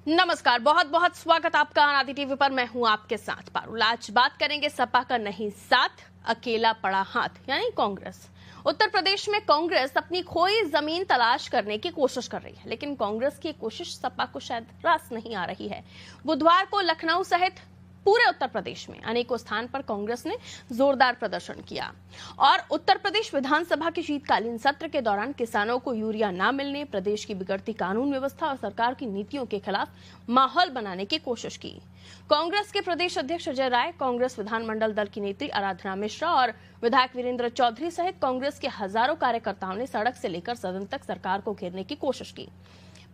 नमस्कार, बहुत बहुत स्वागत आपका आदि टीवी पर। मैं हूं आपके साथ पारुल। आज बात करेंगे सपा का नहीं साथ, अकेला पड़ा हाथ यानी कांग्रेस। उत्तर प्रदेश में कांग्रेस अपनी खोई जमीन तलाश करने की कोशिश कर रही है, लेकिन कांग्रेस की कोशिश सपा को शायद रास नहीं आ रही है। बुधवार को लखनऊ सहित पूरे उत्तर प्रदेश में अनेकों स्थान पर कांग्रेस ने जोरदार प्रदर्शन किया और उत्तर प्रदेश विधानसभा के शीतकालीन सत्र के दौरान किसानों को यूरिया न मिलने, प्रदेश की बिगड़ती कानून व्यवस्था और सरकार की नीतियों के खिलाफ माहौल बनाने की कोशिश की। कांग्रेस के प्रदेश अध्यक्ष अजय राय, कांग्रेस विधानमंडल दल की नेत्री आराधना मिश्रा और विधायक वीरेंद्र चौधरी सहित कांग्रेस के हजारों कार्यकर्ताओं ने सड़क से लेकर सदन तक सरकार को घेरने की कोशिश की।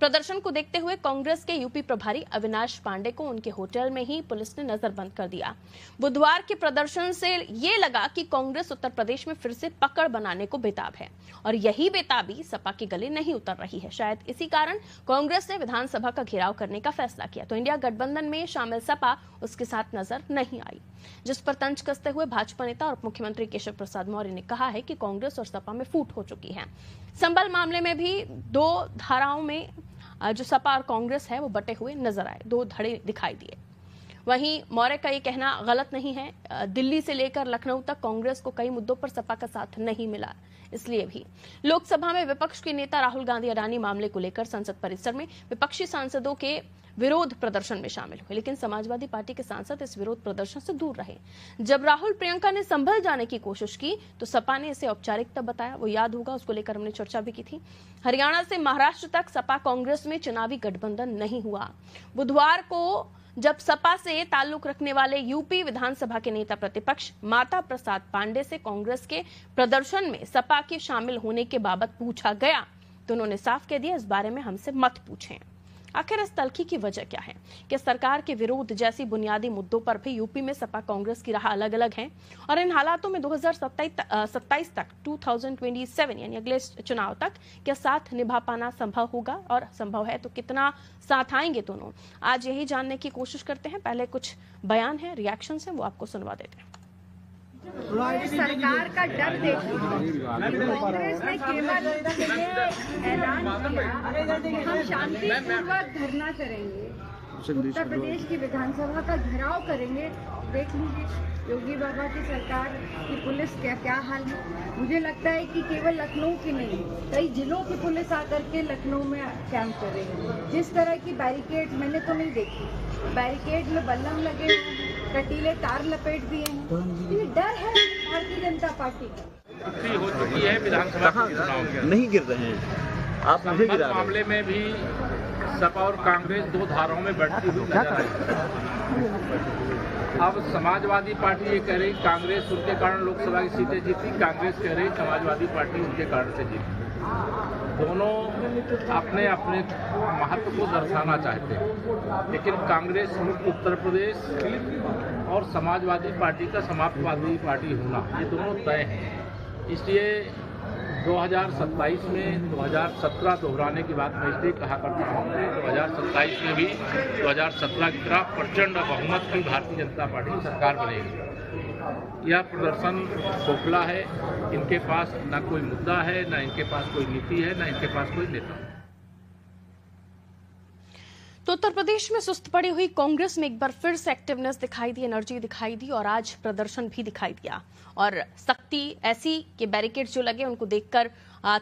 प्रदर्शन को देखते हुए कांग्रेस के यूपी प्रभारी अविनाश पांडे को उनके होटल में ही पुलिस ने नजरबंद कर दिया। बुधवार के प्रदर्शन से ये लगा कि कांग्रेस उत्तर प्रदेश में फिर से पकड़ बनाने को बेताब है और यही बेताबी सपा के गले नहीं उतर रही है। शायद इसी कारण कांग्रेस ने विधानसभा का घेराव करने का फैसला किया तो इंडिया गठबंधन में शामिल सपा उसके साथ नजर नहीं आई, जिस पर तंज कसते हुए भाजपा नेता और उप मुख्यमंत्री केशव प्रसाद मौर्य ने कहा है कि कांग्रेस और सपा में फूट हो चुकी है। संबल मामले में भी दो धाराओं में जो सपा और कांग्रेस है वो बटे हुए नजर आए, दो धड़े दिखाई दिए। वहीं मौर्य का ये कहना गलत नहीं है। दिल्ली से लेकर लखनऊ तक कांग्रेस को कई मुद्दों पर सपा का साथ नहीं मिला, इसलिए भी लोकसभा में विपक्ष के नेता राहुल गांधी अडानी मामले को लेकर संसद परिसर में विपक्षी सांसदों के विरोध प्रदर्शन में शामिल हुए, लेकिन समाजवादी पार्टी के सांसद इस विरोध प्रदर्शन से दूर रहे। जब राहुल प्रियंका ने संभल जाने की कोशिश की तो सपा ने इसे औपचारिकता बताया। वो याद होगा, उसको लेकर हमने चर्चा भी की थी। हरियाणा से महाराष्ट्र तक सपा कांग्रेस में चुनावी गठबंधन नहीं हुआ। बुधवार को जब सपा से ताल्लुक रखने वाले यूपी विधानसभा के नेता प्रतिपक्ष माता प्रसाद पांडे से कांग्रेस के प्रदर्शन में सपा के शामिल होने के बाबत पूछा गया तो उन्होंने साफ कह दिया, इस बारे में हमसे मत पूछें। आखिर इस तल्खी की वजह क्या है कि सरकार के विरोध जैसी बुनियादी मुद्दों पर भी यूपी में सपा कांग्रेस की राह अलग अलग है और इन हालातों में 2027 तक 2027 यानी अगले चुनाव तक क्या साथ निभा पाना संभव होगा और संभव है तो कितना साथ आएंगे दोनों, आज यही जानने की कोशिश करते हैं। पहले कुछ बयान है, रिएक्शन है, वो आपको सुनवा देते हैं। सरकार का डर देखिए, कांग्रेस ने केवल ऐलान किया कि हम शांतिपूर्वक धरना करेंगे, उत्तर प्रदेश की विधानसभा का घेराव करेंगे। देख लीजिए योगी बाबा की सरकार की पुलिस क्या हाल है। मुझे लगता है कि केवल लखनऊ की नहीं, कई जिलों की पुलिस आकर के लखनऊ में कैंप कर रही है। जिस तरह की बैरिकेड मैंने तो नहीं देखी, बैरिकेड में बल्लम लगे हैं, कटीले तार लपेट दिए हैं। ये डर है भारतीय जनता पार्टी का। हो चुकी है विधानसभा चुनाव नहीं गिर रहे हैं आप, मुझे गिरा मामले में भी सपा और कांग्रेस दो धाराओं में बढ़ती हुई नजर आई। अब समाजवादी पार्टी ये कह रही कांग्रेस उनके कारण लोकसभा की सीटें जीती, कांग्रेस कह रही समाजवादी पार्टी उनके कारण से जीती। दोनों अपने अपने महत्व को दर्शाना चाहते हैं, लेकिन कांग्रेस मुक्त उत्तर प्रदेश और समाजवादी पार्टी का समाजवादी पार्टी होना ये दोनों तय हैं। इसलिए 2027 में 2017 दोहराने की बात मैं इसलिए कहा करता हूँ कि 2027 में भी 2017 की तरह प्रचंड बहुमत की भारतीय जनता पार्टी की सरकार बनेगी। यह प्रदर्शन खोखला है, इनके पास ना कोई मुद्दा है, ना इनके पास कोई नीति है, ना इनके पास कोई नेता है। तो उत्तर प्रदेश में सुस्त पड़ी हुई कांग्रेस में एक बार फिर से एक्टिवनेस दिखाई दी, एनर्जी दिखाई दी और आज प्रदर्शन भी दिखाई दिया और सख्ती ऐसी कि बैरिकेड जो लगे उनको देखकर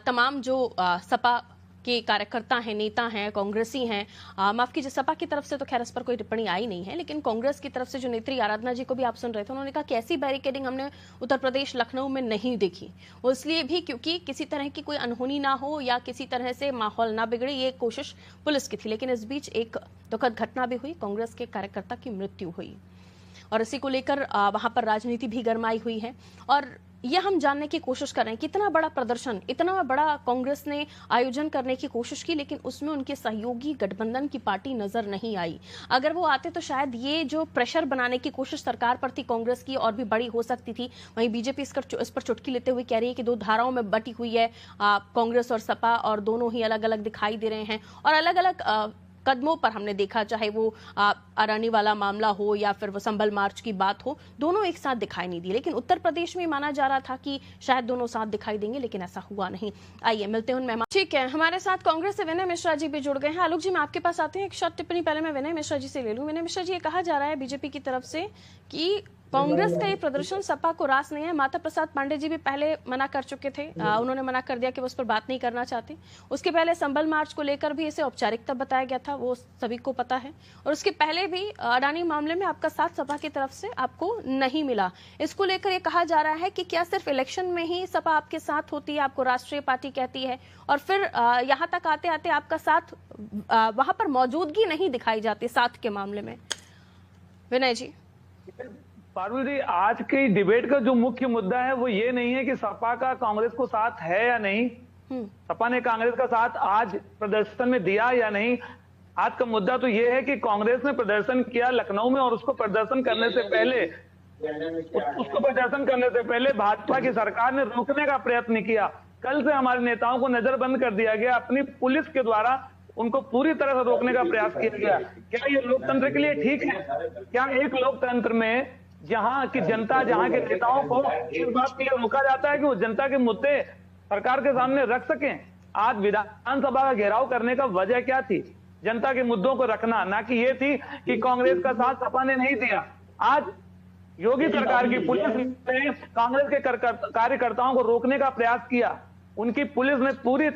तमाम जो सपा के कार्यकर्ता हैं, नेता हैं, कांग्रेसी हैं, माफ कीजिए सपा की तरफ से तो खैर इस पर कोई टिप्पणी आई नहीं है, लेकिन कांग्रेस की तरफ से जो नेत्री आराधना जी को भी आप सुन रहे थे, उन्होंने कहा कि ऐसी बैरिकेडिंग हमने उत्तर प्रदेश लखनऊ में नहीं देखी। वो इसलिए भी क्योंकि किसी तरह की कोई अनहोनी ना हो या किसी तरह से माहौल ना बिगड़े, ये कोशिश पुलिस की थी। लेकिन इस बीच एक दुखद घटना भी हुई, कांग्रेस के कार्यकर्ता की मृत्यु हुई और इसी को लेकर वहां पर राजनीति भी गरमाई हुई है और यह हम जानने की कोशिश कर रहे हैं कितना बड़ा प्रदर्शन, इतना बड़ा कांग्रेस ने आयोजन करने की कोशिश की, लेकिन उसमें उनके सहयोगी गठबंधन की पार्टी नजर नहीं आई। अगर वो आते तो शायद ये जो प्रेशर बनाने की कोशिश सरकार पर थी कांग्रेस की और भी बड़ी हो सकती थी। वहीं बीजेपी इस पर चुटकी लेते हुए कह रही है कि दो धाराओं में बटी हुई है कांग्रेस और सपा और दोनों ही अलग अलग दिखाई दे रहे हैं और अलग अलग कदमों पर हमने देखा, चाहे वो अरानी वाला मामला हो या फिर वो संभल मार्च की बात हो, दोनों एक साथ दिखाई नहीं दी। लेकिन उत्तर प्रदेश में माना जा रहा था कि शायद दोनों साथ दिखाई देंगे, लेकिन ऐसा हुआ नहीं। आइए मिलते हैं उन मेहमान। ठीक है, हमारे साथ कांग्रेस से विनय मिश्रा जी भी जुड़ गए हैं। आलोक जी, मैं आपके पास आते हैं, एक शॉर्ट टिप्पणी पहले मैं विनय मिश्रा जी से ले लूं। विनय मिश्रा जी, ये कहा जा रहा है बीजेपी की तरफ से कि कांग्रेस का ये प्रदर्शन सपा को रास नहीं है। माता प्रसाद पांडे जी भी पहले मना कर चुके थे, उन्होंने मना कर दिया कि वो उस पर बात नहीं करना चाहते। उसके पहले संभल मार्च को लेकर भी इसे औपचारिकता बताया गया था, वो सभी को पता है। और उसके पहले भी अडानी मामले में आपका साथ सपा की तरफ से आपको नहीं मिला। इसको लेकर ये कहा जा रहा है कि क्या सिर्फ इलेक्शन में ही सपा आपके साथ होती है, आपको राष्ट्रीय पार्टी कहती है, और फिर यहाँ तक आते आते आपका साथ वहां पर मौजूदगी नहीं दिखाई जाती साथ के मामले में? विनय जी। पारुल जी, आज की डिबेट का जो मुख्य मुद्दा है वो ये नहीं है कि सपा का कांग्रेस को साथ है या नहीं, सपा ने कांग्रेस का साथ आज प्रदर्शन में दिया या नहीं। आज का मुद्दा तो ये है कि कांग्रेस ने प्रदर्शन किया लखनऊ में, और उसको प्रदर्शन करने से पहले भाजपा की सरकार ने रोकने का प्रयत्न किया। कल से हमारे नेताओं को नजरबंद कर दिया गया, अपनी पुलिस के द्वारा उनको पूरी तरह से रोकने का प्रयास किया गया। क्या ये लोकतंत्र के लिए ठीक है? क्या एक लोकतंत्र में जहां की जनता, जहां के नेताओं को इस बात के लिए रोका जाता है कि वो जनता के मुद्दे सरकार के सामने रख सकें? आज विधानसभा का घेराव करने का वजह क्या थी? जनता के मुद्दों को रखना, ना कि ये थी कि कांग्रेस का साथ सपा ने नहीं दिया। आज योगी सरकार की पुलिस ने कांग्रेस के कार्यकर्ताओं को रोकने का प्रयास किया। उनकी पुलिस ने पूरी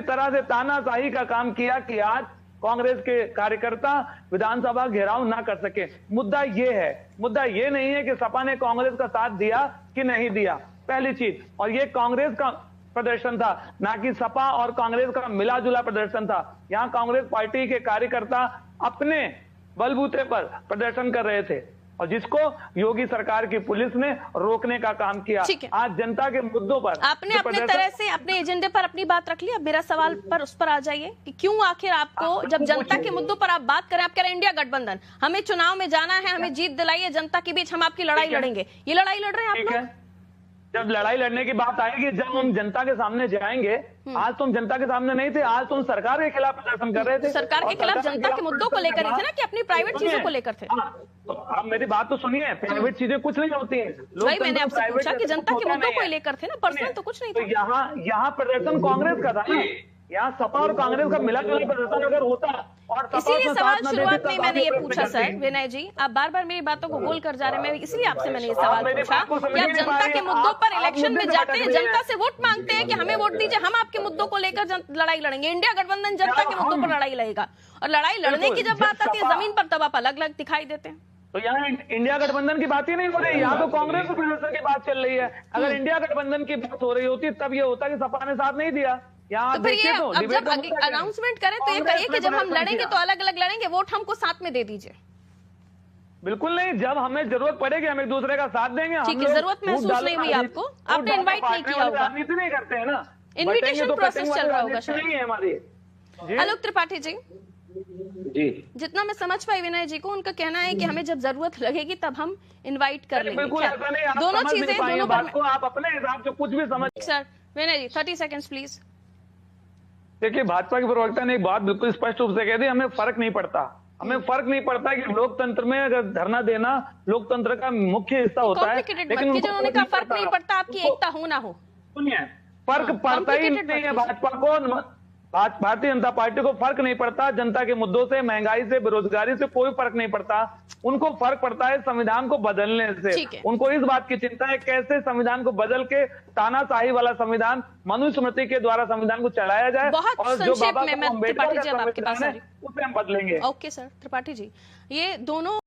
तरह से तानाशाही का काम किया कि आज कांग्रेस के कार्यकर्ता विधानसभा घेराव ना कर सके। मुद्दा ये है, मुद्दा ये नहीं है कि सपा ने कांग्रेस का साथ दिया कि नहीं दिया, पहली चीज। और ये कांग्रेस का प्रदर्शन था, ना कि सपा और कांग्रेस का मिला जुला प्रदर्शन था। यहाँ कांग्रेस पार्टी के कार्यकर्ता अपने बलबूते पर प्रदर्शन कर रहे थे, और जिसको योगी सरकार की पुलिस ने रोकने का काम किया। आज जनता के मुद्दों पर आपने अपने तरह से अपने एजेंडे पर अपनी बात रख ली। अब मेरा सवाल पर उस पर आ जाइए कि क्यों आखिर आपको, जब जनता के मुद्दों पर आप बात करें, आप कह रहे हैं इंडिया गठबंधन, हमें चुनाव में जाना है, हमें जीत दिलाइए, जनता के बीच हम आपकी लड़ाई लड़ेंगे, ये लड़ाई लड़ रहे हैं आप लोग? जब लड़ाई लड़ने की बात आएगी, जब हम जनता के सामने जाएंगे, आज तुम जनता के सामने नहीं थे, आज तुम सरकार के खिलाफ प्रदर्शन कर रहे थे। सरकार के खिलाफ जनता के मुद्दों को लेकर थे ना, कि अपनी प्राइवेट चीजों को लेकर थे? तो आप मेरी बात तो सुनिए, प्राइवेट चीजें कुछ नहीं होती है। भाई मैंने आपसे पूछा कि जनता के मुद्दों को लेकर थे ना, पर्सनल तो कुछ नहीं था। यहाँ प्रदर्शन कांग्रेस का था ना, यहाँ सपा और कांग्रेस का मिला जुला प्रदर्शन अगर होता, और इसीलिए सवाल शुरुआत में मैंने ये पूछा सर विनय जी, आप बार बार मेरी बातों को गोल कर जा रहे हैं, इसलिए आपसे मैंने ये सवाल पूछा कि आप जनता के मुद्दों पर इलेक्शन में जाते हैं, जनता से वोट मांगते हैं कि हमें वोट दीजिए, हम आपके मुद्दों को लेकर लड़ाई लड़ेंगे। इंडिया गठबंधन जनता के मुद्दों पर लड़ाई लड़ेगा, और लड़ाई लड़ने की जब बात आती है जमीन पर, तब आप अलग अलग दिखाई देते हैं। तो यहाँ इंडिया गठबंधन की बात ही नहीं हो रही, यहाँ तो कांग्रेस के प्रदर्शन की बात चल रही है। अगर इंडिया गठबंधन की बात हो रही होती तब ये होता कि सपा ने साथ नहीं दिया। तो फिर ये अब जब अनाउंसमेंट करें तो ये कहिए कि जब हम लड़ेंगे तो अलग अलग लड़ेंगे, वोट हमको साथ में दे दीजिए। बिल्कुल नहीं, जब हमें जरूरत पड़ेगी हम एक दूसरे का साथ देंगे। ठीक है, जरूरत महसूस नहीं हुई आपको, आपने इनवाइट नहीं किया होगा, राजनीति नहीं करते हैं ना, इन्विटेशन प्रोसेस चल रहा होगा शायद। नहीं है हमारी। आलोक त्रिपाठी जी, जितना मैं समझ पाई विनय जी को, उनका कहना है कि हमें जब जरूरत लगेगी तब हम इनवाइट कर लेंगे। दोनों चीजें, दोनों पर आप अपने हिसाब से कुछ भी समझ। Sir Vinay ji 30 seconds please. देखिए, भाजपा के प्रवक्ता ने एक बात बिल्कुल स्पष्ट रूप से कह दी, हमें फर्क नहीं पड़ता, हमें फर्क नहीं पड़ता कि लोकतंत्र में अगर धरना देना लोकतंत्र का मुख्य हिस्सा होता है, लेकिन उन्होंने कहा फर्क नहीं पड़ता आपकी एकता हो ना हो। सुनिए, फर्क पड़ता ही नहीं है भाजपा को, भारतीय जनता पार्टी को फर्क नहीं पड़ता जनता के मुद्दों से, महंगाई से, बेरोजगारी से कोई फर्क नहीं पड़ता। उनको फर्क पड़ता है संविधान को बदलने से। उनको इस बात की चिंता है कैसे संविधान को बदल के तानाशाही वाला संविधान, मनुस्मृति के द्वारा संविधान को चलाया जाए, और जो बाबा साहब अम्बेडकर का संविधान है उसे हम बदलेंगे। ओके सर त्रिपाठी जी, ये दोनों